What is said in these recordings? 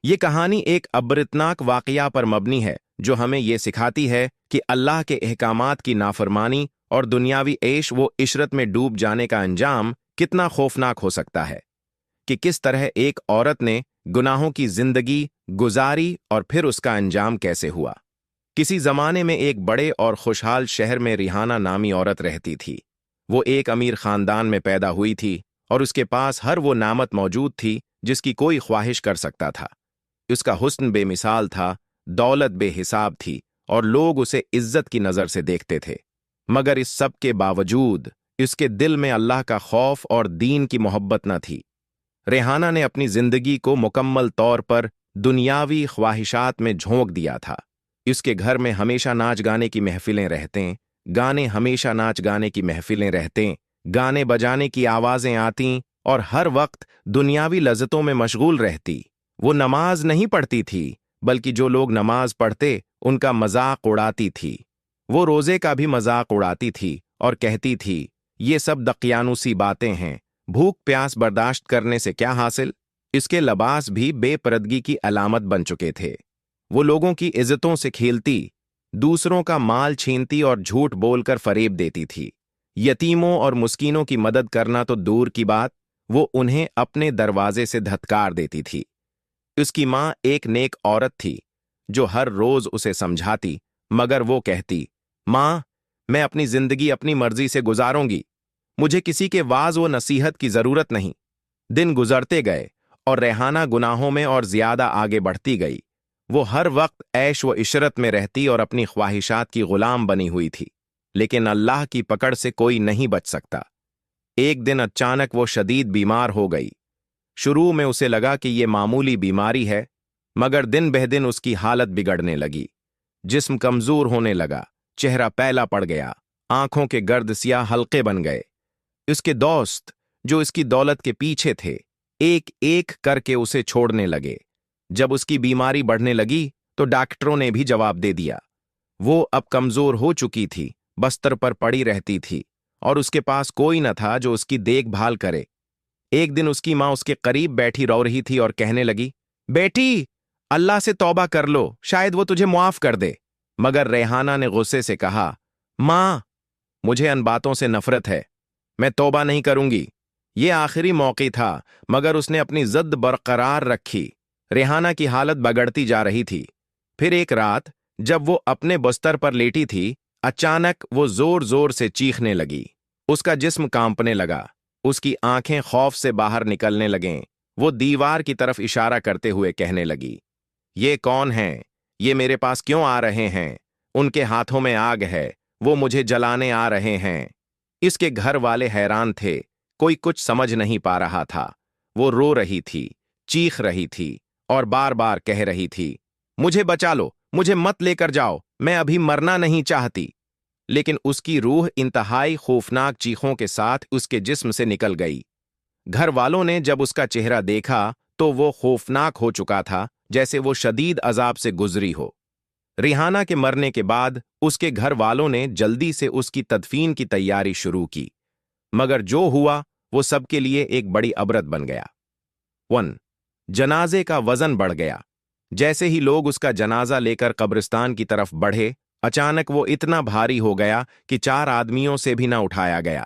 یہ کہانی ایک عبرتناک واقعہ پر مبنی ہے جو ہمیں یہ سکھاتی ہے کہ اللہ کے احکامات کی نافرمانی اور دنیاوی عیش و عشرت میں ڈوب جانے کا انجام کتنا خوفناک ہو سکتا ہے، کہ کس طرح ایک عورت نے گناہوں کی زندگی گزاری اور پھر اس کا انجام کیسے ہوا۔ کسی زمانے میں ایک بڑے اور خوشحال شہر میں ریحانہ نامی عورت رہتی تھی۔ وہ ایک امیر خاندان میں پیدا ہوئی تھی اور اس کے پاس ہر وہ نعمت موجود تھی جس کی کوئی خواہش کر سکتا تھا۔ اس کا حسن بے مثال تھا، دولت بے حساب تھی اور لوگ اسے عزت کی نظر سے دیکھتے تھے، مگر اس سب کے باوجود اس کے دل میں اللہ کا خوف اور دین کی محبت نہ تھی۔ ریحانہ نے اپنی زندگی کو مکمل طور پر دنیاوی خواہشات میں جھونک دیا تھا۔ اس کے گھر میں ہمیشہ ناچ گانے کی محفلیں رہتیں، گانے بجانے کی آوازیں آتیں اور ہر وقت دنیاوی لذتوں میں مشغول رہتی۔ وہ نماز نہیں پڑھتی تھی، بلکہ جو لوگ نماز پڑھتے ان کا مذاق اڑاتی تھی۔ وہ روزے کا بھی مذاق اڑاتی تھی اور کہتی تھی، یہ سب دقیانوسی باتیں ہیں، بھوک پیاس برداشت کرنے سے کیا حاصل؟ اس کے لباس بھی بے پردگی کی علامت بن چکے تھے۔ وہ لوگوں کی عزتوں سے کھیلتی، دوسروں کا مال چھینتی اور جھوٹ بول کر فریب دیتی تھی۔ یتیموں اور مسکینوں کی مدد کرنا تو دور کی بات، وہ انہیں اپنے دروازے سے دھتکار دیتی تھی۔ اس کی ماں ایک نیک عورت تھی جو ہر روز اسے سمجھاتی، مگر وہ کہتی، ماں، میں اپنی زندگی اپنی مرضی سے گزاروں گی، مجھے کسی کے واعظ و نصیحت کی ضرورت نہیں۔ دن گزرتے گئے اور ریحانہ گناہوں میں اور زیادہ آگے بڑھتی گئی۔ وہ ہر وقت عیش و عشرت میں رہتی اور اپنی خواہشات کی غلام بنی ہوئی تھی، لیکن اللہ کی پکڑ سے کوئی نہیں بچ سکتا۔ ایک دن اچانک وہ شدید بیمار ہو گئی۔ شروع میں اسے لگا کہ یہ معمولی بیماری ہے، مگر دن بہ دن اس کی حالت بگڑنے لگی۔ جسم کمزور ہونے لگا، چہرہ پیلا پڑ گیا، آنکھوں کے گرد سیاہ حلقے بن گئے۔ اس کے دوست جو اس کی دولت کے پیچھے تھے، ایک ایک کر کے اسے چھوڑنے لگے۔ جب اس کی بیماری بڑھنے لگی تو ڈاکٹروں نے بھی جواب دے دیا۔ وہ اب کمزور ہو چکی تھی، بستر پر پڑی رہتی تھی اور اس کے پاس کوئی نہ تھا جو اس کی دیکھ بھال کرے۔ ایک دن اس کی ماں اس کے قریب بیٹھی رو رہی تھی اور کہنے لگی، بیٹی، اللہ سے توبہ کر لو، شاید وہ تجھے معاف کر دے۔ مگر ریحانہ نے غصے سے کہا، ماں، مجھے ان باتوں سے نفرت ہے، میں توبہ نہیں کروں گی۔ یہ آخری موقع تھا، مگر اس نے اپنی ضد برقرار رکھی۔ ریحانہ کی حالت بگڑتی جا رہی تھی۔ پھر ایک رات جب وہ اپنے بستر پر لیٹی تھی، اچانک وہ زور زور سے چیخنے لگی۔ اس کا جسم کانپنے لگا، اس کی آنکھیں خوف سے باہر نکلنے لگیں۔ وہ دیوار کی طرف اشارہ کرتے ہوئے کہنے لگی، یہ کون ہیں؟ یہ میرے پاس کیوں آ رہے ہیں؟ ان کے ہاتھوں میں آگ ہے، وہ مجھے جلانے آ رہے ہیں۔ اس کے گھر والے حیران تھے، کوئی کچھ سمجھ نہیں پا رہا تھا۔ وہ رو رہی تھی، چیخ رہی تھی اور بار بار کہہ رہی تھی، مجھے بچا لو، مجھے مت لے کر جاؤ، میں ابھی مرنا نہیں چاہتی۔ لیکن اس کی روح انتہائی خوفناک چیخوں کے ساتھ اس کے جسم سے نکل گئی۔ گھر والوں نے جب اس کا چہرہ دیکھا تو وہ خوفناک ہو چکا تھا، جیسے وہ شدید عذاب سے گزری ہو۔ ریحانہ کے مرنے کے بعد اس کے گھر والوں نے جلدی سے اس کی تدفین کی تیاری شروع کی، مگر جو ہوا وہ سب کے لیے ایک بڑی عبرت بن گیا۔ 1. جنازے کا وزن بڑھ گیا۔ جیسے ہی لوگ اس کا جنازہ لے کر قبرستان کی طرف بڑھے، اچانک وہ اتنا بھاری ہو گیا کہ 4 آدمیوں سے بھی نہ اٹھایا گیا۔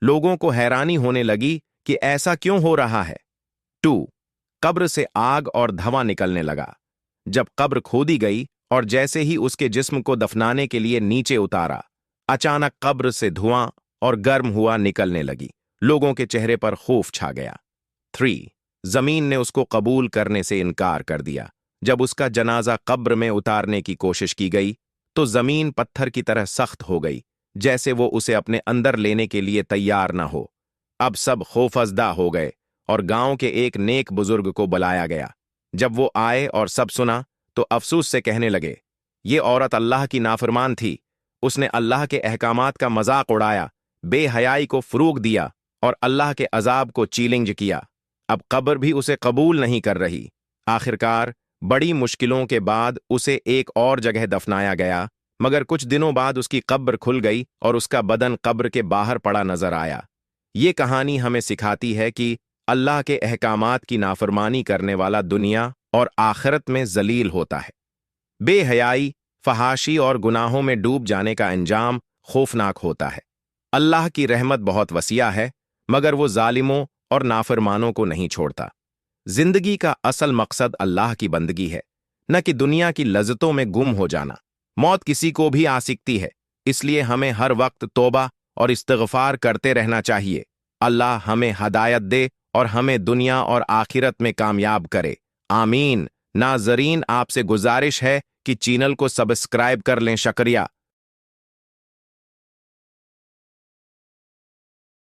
لوگوں کو حیرانی ہونے لگی کہ ایسا کیوں ہو رہا ہے۔ 2. قبر سے آگ اور دھواں نکلنے لگا۔ جب قبر کھودی گئی اور جیسے ہی اس کے جسم کو دفنانے کے لیے نیچے اتارا، اچانک قبر سے دھواں اور گرم ہوا نکلنے لگی۔ لوگوں کے چہرے پر خوف چھا گیا۔ 3. زمین نے اس کو قبول کرنے سے انکار کر دیا۔ جب اس کا جنازہ قبر میں اتارنے کی کوشش کی گئی تو زمین پتھر کی طرح سخت ہو گئی، جیسے وہ اسے اپنے اندر لینے کے لیے تیار نہ ہو۔ اب سب خوفزدہ ہو گئے اور گاؤں کے ایک نیک بزرگ کو بلایا گیا۔ جب وہ آئے اور سب سنا تو افسوس سے کہنے لگے، یہ عورت اللہ کی نافرمان تھی، اس نے اللہ کے احکامات کا مذاق اڑایا، بے حیائی کو فروغ دیا اور اللہ کے عذاب کو چیلنج کیا۔ اب قبر بھی اسے قبول نہیں کر رہی۔ آخرکار بڑی مشکلوں کے بعد اسے ایک اور جگہ دفنایا گیا، مگر کچھ دنوں بعد اس کی قبر کھل گئی اور اس کا بدن قبر کے باہر پڑا نظر آیا۔ یہ کہانی ہمیں سکھاتی ہے کہ اللہ کے احکامات کی نافرمانی کرنے والا دنیا اور آخرت میں ذلیل ہوتا ہے۔ بے حیائی، فحاشی اور گناہوں میں ڈوب جانے کا انجام خوفناک ہوتا ہے۔ اللہ کی رحمت بہت وسیع ہے، مگر وہ ظالموں اور نافرمانوں کو نہیں چھوڑتا۔ زندگی کا اصل مقصد اللہ کی بندگی ہے، نہ کہ دنیا کی لذتوں میں گم ہو جانا۔ موت کسی کو بھی آ سکتی ہے، اس لیے ہمیں ہر وقت توبہ اور استغفار کرتے رہنا چاہیے۔ اللہ ہمیں ہدایت دے اور ہمیں دنیا اور آخرت میں کامیاب کرے، آمین۔ ناظرین، آپ سے گزارش ہے کہ چینل کو سبسکرائب کر لیں، شکریہ۔